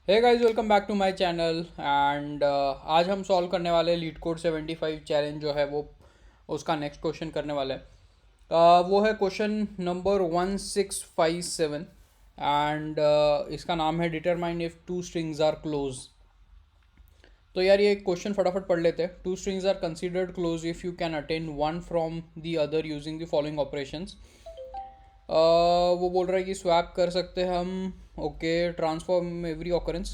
Hey guys, welcome back to my channel. And आज हम solve करने वाले लीड कोड 75 चैलेंज जो है वो उसका नेक्स्ट क्वेश्चन करने वाले हैं। वो है क्वेश्चन नंबर 1657। एंड इसका नाम है determine if two strings are close. तो यार ये क्वेश्चन फटाफट पढ़ लेते हैं। Two strings are considered close if you can attain one from the other using the following operations. वो बोल रहा है कि स्वैप कर सकते हैं हम। Okay, transform every occurrence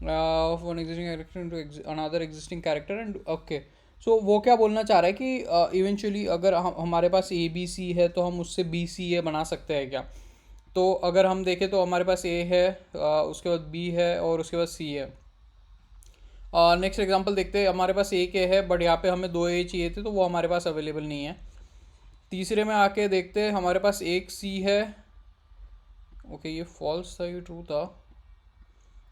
of one existing character into another existing character and okay. So वो क्या बोलना चाह रहा है कि इवेंचुअली अगर हमारे पास ए बी सी है तो हम उससे बी सी ए बना सकते हैं क्या। तो अगर हम देखें तो हमारे पास ए है, उसके बाद बी है और उसके बाद सी है। नेक्स्ट एग्जांपल देखते हैं। हमारे पास एक ए है बट यहाँ पे हमें दो ए चाहिए थे तो वो हमारे पास अवेलेबल नहीं है। तीसरे में आके देखते हैं, हमारे पास एक सी है। ओके, ये फॉल्स था, ये ट्रू था।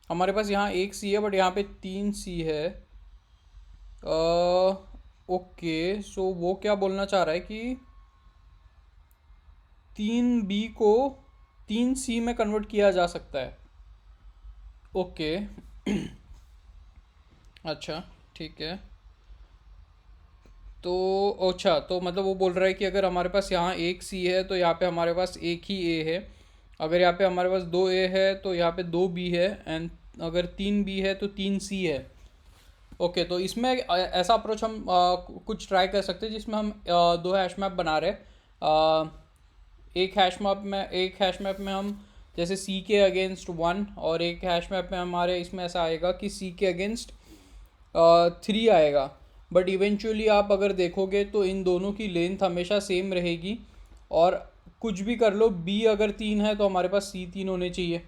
हमारे पास यहाँ एक सी है बट यहाँ पे तीन सी है। ओके, सो वो क्या बोलना चाह रहा है कि तीन बी को तीन सी में कन्वर्ट किया जा सकता है। ओके। अच्छा, ठीक है। तो अच्छा, तो मतलब वो बोल रहा है कि अगर हमारे पास यहाँ एक सी है तो यहाँ पे हमारे पास एक ही ए है। अगर यहाँ पे हमारे पास दो ए है तो यहाँ पे दो बी है। एंड अगर तीन बी है तो तीन सी है। ओके, तो इसमें ऐसा अप्रोच हम कुछ ट्राई कर सकते हैं जिसमें हम दो हैश मैप बना रहे हैं। एक हैश मैप में हम जैसे सी के अगेंस्ट वन, और एक हैश मैप में हमारे इसमें ऐसा आएगा कि सी के अगेंस्ट थ्री आएगा। बट इवेंचुअली आप अगर देखोगे तो इन दोनों की लेंथ हमेशा सेम रहेगी। और कुछ भी कर लो, बी अगर तीन है तो हमारे पास सी तीन होने चाहिए।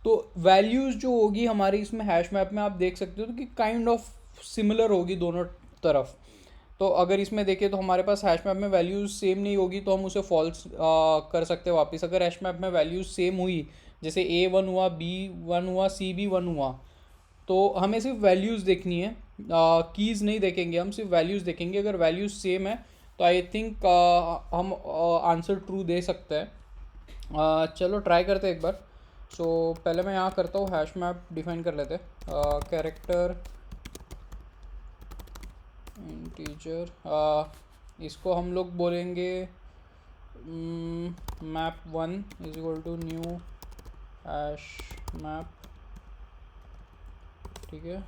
तो वैल्यूज़ जो होगी हमारी इसमें हैश मैप में आप देख सकते हो कि काइंड ऑफ सिमिलर होगी दोनों तरफ। तो अगर इसमें देखें तो हमारे पास हैश मैप में वैल्यूज़ सेम नहीं होगी तो हम उसे फॉल्स कर सकते हैं वापस। अगर हैश मैप में वैल्यूज़ सेम हुई, जैसे ए वन हुआ, बी वन हुआ, सी भी वन हुआ, तो हमें सिर्फ वैल्यूज़ देखनी है। कीज़ नहीं देखेंगे, हम सिर्फ वैल्यूज़ देखेंगे। अगर वैल्यूज़ सेम है तो आई थिंक हम आंसर ट्रू दे सकते हैं। चलो ट्राई करते हैं एक बार। सो पहले मैं यहाँ करता हूँ, हैश मैप डिफाइन कर लेते हैं। कैरेक्टर इंटीजर, इसको हम लोग बोलेंगे map one is equal to new hash map. ठीक है।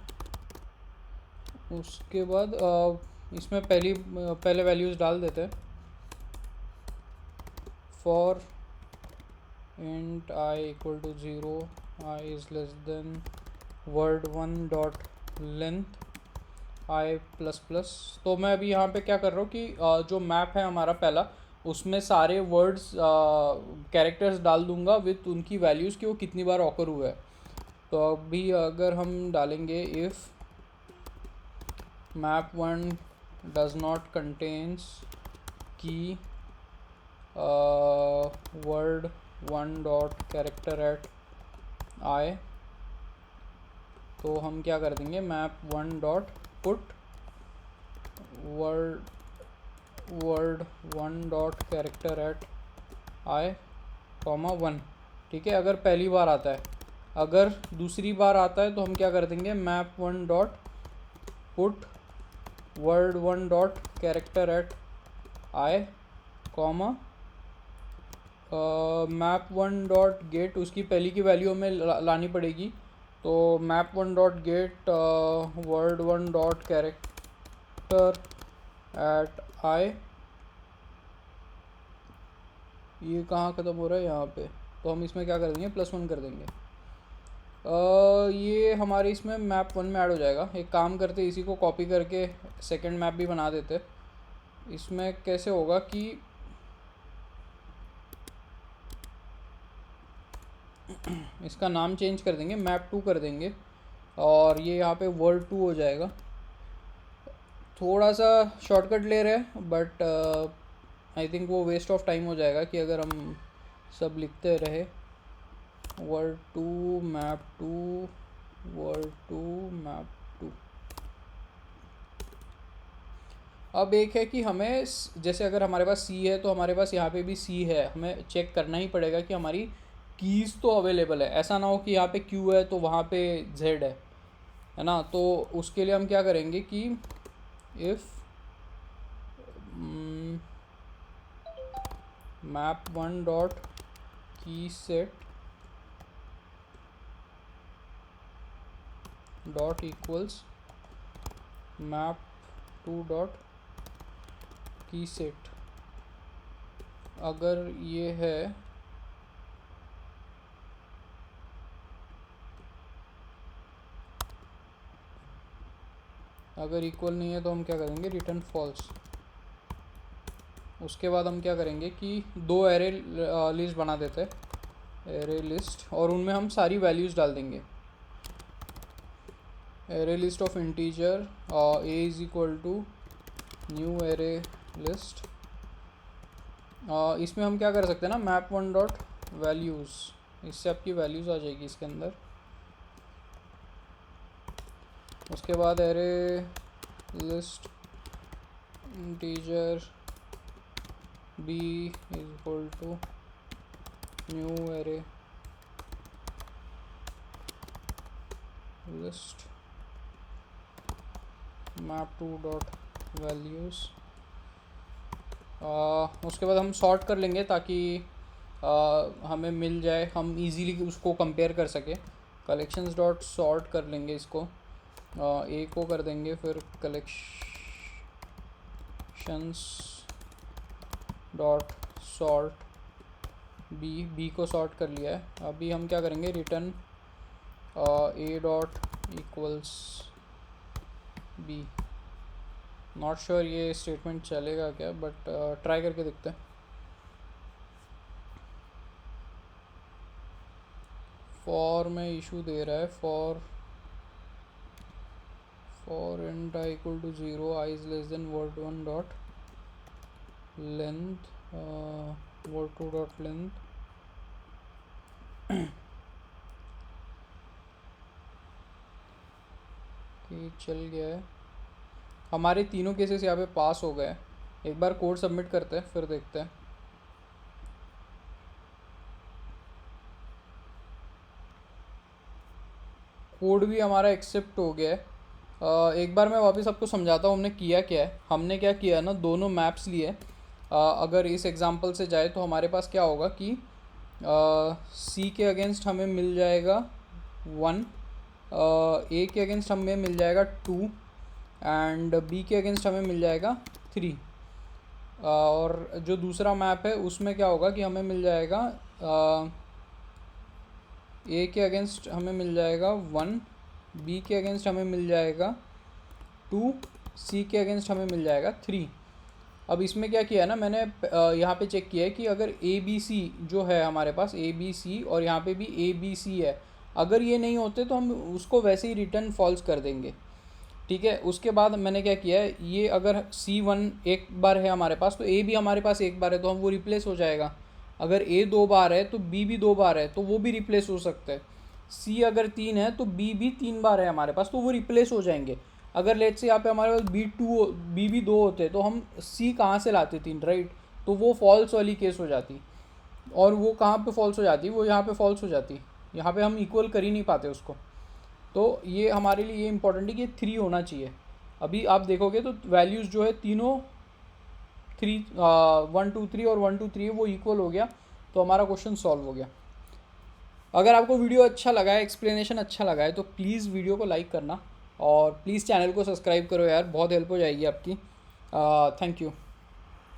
उसके बाद इसमें पहले वैल्यूज़ डाल देते हैं। For int i equal to zero, i is less than word one dot length i plus plus. तो मैं अभी यहाँ पे क्या कर रहा हूँ कि जो मैप है हमारा पहला, उसमें सारे वर्ड्स कैरेक्टर्स डाल दूंगा विथ उनकी वैल्यूज़ कि वो कितनी बार ऑकर हुआ है। तो अभी अगर हम डालेंगे if map one does not contains key word one dot character at I, तो हम क्या कर देंगे, map one dot put word one dot character at I comma one. ठीक है, अगर पहली बार आता है। अगर दूसरी बार आता है तो हम क्या कर देंगे, map one dot put word one dot character at I comma map one dot get, उसकी पहली की वैल्यू हमें लानी पड़ेगी। तो map one dot get word one dot character at I, ये कहाँ ख़त्म हो रहा है, यहाँ पे। तो हम इसमें क्या कर देंगे, प्लस वन कर देंगे। ये हमारे इसमें मैप वन में ऐड हो जाएगा। एक काम करते, इसी को कॉपी करके सेकंड मैप भी बना देते। इसमें कैसे होगा कि इसका नाम चेंज कर देंगे, मैप टू कर देंगे, और ये यहाँ पे वर्ड टू हो जाएगा। थोड़ा सा शॉर्टकट ले रहे हैं बट आई थिंक वो वेस्ट ऑफ टाइम हो जाएगा कि अगर हम सब लिखते रहे word two map two word two map two. अब एक है कि हमें जैसे अगर हमारे पास सी है तो हमारे पास यहाँ पे भी सी है, हमें चेक करना ही पड़ेगा कि हमारी कीज़ तो अवेलेबल है, ऐसा ना हो कि यहाँ पे क्यू है तो वहाँ पे जेड है ना। तो उसके लिए हम क्या करेंगे कि इफ़ मैप वन डॉट की set dot equals map two dot की सेट, अगर ये है अगर इक्वल नहीं है तो हम क्या करेंगे रिटर्न फॉल्स। उसके बाद हम क्या करेंगे कि दो एरे लिस्ट बना देते हैं, एरे लिस्ट, और उनमें हम सारी वैल्यूज़ डाल देंगे। Array list of integer a is equal to new array list. इसमें हम क्या कर सकते हैं ना, मैप वन डॉट वैल्यूज़, इससे आपकी वैल्यूज़ आ जाएगी इसके अंदर। उसके बाद array list integer b is equal to new array list map two dot values. उसके बाद हम सॉर्ट कर लेंगे ताकि हमें मिल जाए, हम इजीली उसको कंपेयर कर सके। कलेक्शंस डॉट सॉर्ट कर लेंगे इसको, ए को कर देंगे, फिर कलेक्शंस डॉट सॉर्ट बी को सॉर्ट कर लिया है। अभी हम क्या करेंगे, return a dot equals b. Not sure ये स्टेटमेंट चलेगा क्या, बट ट्राई करके देखते हैं। फॉर में इशू दे रहा है, for int I equal to 0, I is less than word1 dot length, word2 dot length। कि चल गया है, हमारे तीनों केसेस यहाँ पे पास हो गए। एक बार कोड सबमिट करते हैं फिर देखते हैं। कोड भी हमारा एक्सेप्ट हो गया है। एक बार मैं वापस आपको समझाता हूँ हमने किया क्या है। हमने क्या किया ना, दोनों मैप्स लिए। अगर इस एग्जांपल से जाए तो हमारे पास क्या होगा कि सी के अगेंस्ट हमें मिल जाएगा 1, ए के अगेंस्ट हमें मिल जाएगा 2 एंड बी के अगेंस्ट हमें मिल जाएगा 3। और जो दूसरा मैप है उसमें क्या होगा कि हमें मिल जाएगा ए के अगेंस्ट हमें मिल जाएगा 1, बी के अगेंस्ट हमें मिल जाएगा 2, सी के अगेंस्ट हमें मिल जाएगा 3। अब इसमें क्या किया है ना मैंने, यहाँ पे चेक किया है कि अगर ए बी सी जो है हमारे पास, ए बी सी और यहाँ पे भी ए बी सी है, अगर ये नहीं होते तो हम उसको वैसे ही रिटर्न फॉल्स कर देंगे। ठीक है, उसके बाद मैंने क्या किया है, ये अगर C1 एक बार है हमारे पास तो A भी हमारे पास एक बार है, तो हम वो रिप्लेस हो जाएगा। अगर A 2 बार है तो B भी 2 बार है, तो वो भी रिप्लेस हो सकता है। C अगर 3 है तो B भी 3 बार है हमारे पास, तो वो रिप्लेस हो जाएंगे। अगर लेट से यहाँ पे हमारे पास B भी 2 होते तो हम C कहाँ से लाते 3, राइट। तो वो फॉल्स वाली केस हो जाती। और वो कहाँ पे फॉल्स हो जाती, वो यहाँ पे फॉल्स हो जाती। यहाँ पे हम इक्वल कर ही नहीं पाते उसको। तो ये हमारे लिए ये इंपॉर्टेंट है कि 3 होना चाहिए। अभी आप देखोगे तो वैल्यूज़ जो है तीनों 1 2 3 और 1 2 3 वो इक्वल हो गया, तो हमारा क्वेश्चन सॉल्व हो गया। अगर आपको वीडियो अच्छा लगा है, एक्सप्लेनेशन अच्छा लगा है, तो प्लीज़ वीडियो को लाइक करना और प्लीज़ चैनल को सब्सक्राइब करो यार, बहुत हेल्प हो जाएगी आपकी। Thank you.